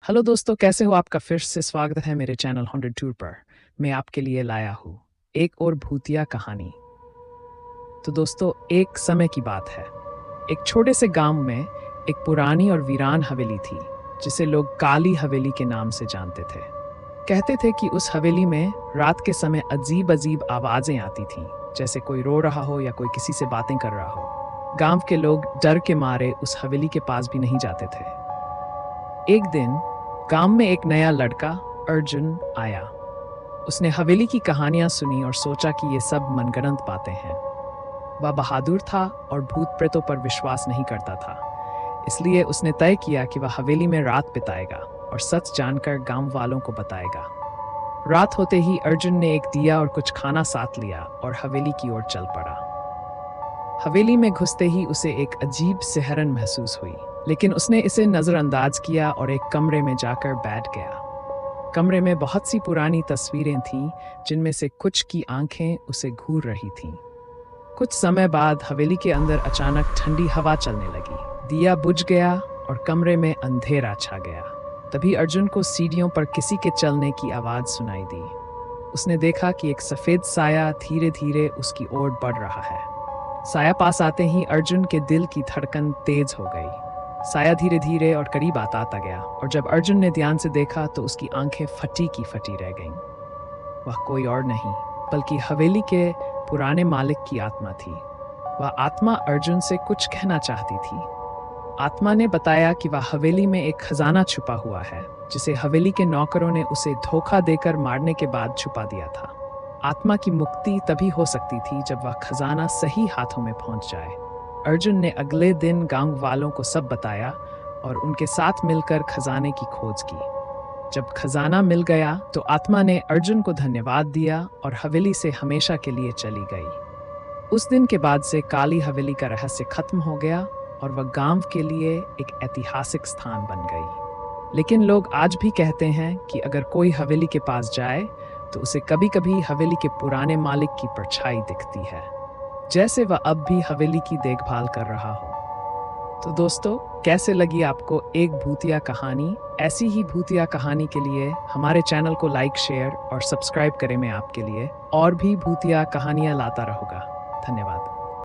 Hello दोस्तों, कैसे हो? आपका फिर से स्वागत है मेरे चैनल हॉन्टेड टूर पर। मैं आपके लिए लाया हूँ एक और भूतिया कहानी। तो दोस्तों, एक समय की बात है। एक छोटे से गांव में एक पुरानी और वीरान हवेली थी, जिसे लोग काली हवेली के नाम से जानते थे। कहते थे कि उस हवेली में रात के समय अजीब अजीब आवाजें आती थीं, जैसे कोई रो रहा हो या कोई किसी से बातें कर रहा हो। गांव के लोग डर के मारे उस हवेली के पास भी नहीं जाते थे। एक दिन गांव में एक नया लड़का अर्जुन आया। उसने हवेली की कहानियां सुनी और सोचा कि ये सब मनगढ़ंत बातें हैं। वह बहादुर था और भूत प्रेतों पर विश्वास नहीं करता था। इसलिए उसने तय किया कि वह हवेली में रात बिताएगा और सच जानकर गांव वालों को बताएगा। रात होते ही अर्जुन ने एक दिया और कुछ खाना साथ लिया और हवेली की ओर चल पड़ा। हवेली में घुसते ही उसे एक अजीब सिहरन महसूस हुई, लेकिन उसने इसे नजरअंदाज किया और एक कमरे में जाकर बैठ गया। कमरे में बहुत सी पुरानी तस्वीरें थीं, जिनमें से कुछ की आंखें उसे घूर रही थीं। कुछ समय बाद हवेली के अंदर अचानक ठंडी हवा चलने लगी। दिया बुझ गया और कमरे में अंधेरा छा गया। तभी अर्जुन को सीढ़ियों पर किसी के चलने की आवाज सुनाई दी। उसने देखा कि एक सफेद साया धीरे धीरे उसकी ओर बढ़ रहा है। साया पास आते ही अर्जुन के दिल की धड़कन तेज हो गई। साया धीरे धीरे और करीब आता गया और जब अर्जुन ने ध्यान से देखा तो उसकी आंखें फटी की फटी रह गईं। वह कोई और नहीं बल्कि हवेली के पुराने मालिक की आत्मा थी। वह आत्मा अर्जुन से कुछ कहना चाहती थी। आत्मा ने बताया कि वह हवेली में एक खजाना छुपा हुआ है, जिसे हवेली के नौकरों ने उसे धोखा देकर मारने के बाद छुपा दिया था। आत्मा की मुक्ति तभी हो सकती थी जब वह खजाना सही हाथों में पहुंच जाए। अर्जुन ने अगले दिन गांव वालों को सब बताया और उनके साथ मिलकर खजाने की खोज की। जब खजाना मिल गया तो आत्मा ने अर्जुन को धन्यवाद दिया और हवेली से हमेशा के लिए चली गई। उस दिन के बाद से काली हवेली का रहस्य खत्म हो गया और वह गांव के लिए एक ऐतिहासिक स्थान बन गई। लेकिन लोग आज भी कहते हैं कि अगर कोई हवेली के पास जाए तो उसे कभी-कभी हवेली के पुराने मालिक की परछाई दिखती है, जैसे वह अब भी हवेली की देखभाल कर रहा हो। तो दोस्तों, कैसे लगी आपको एक भूतिया कहानी? ऐसी ही भूतिया कहानी के लिए हमारे चैनल को लाइक, शेयर और सब्सक्राइब करें। मैं आपके लिए और भी भूतिया कहानियां लाता रहूंगा। धन्यवाद।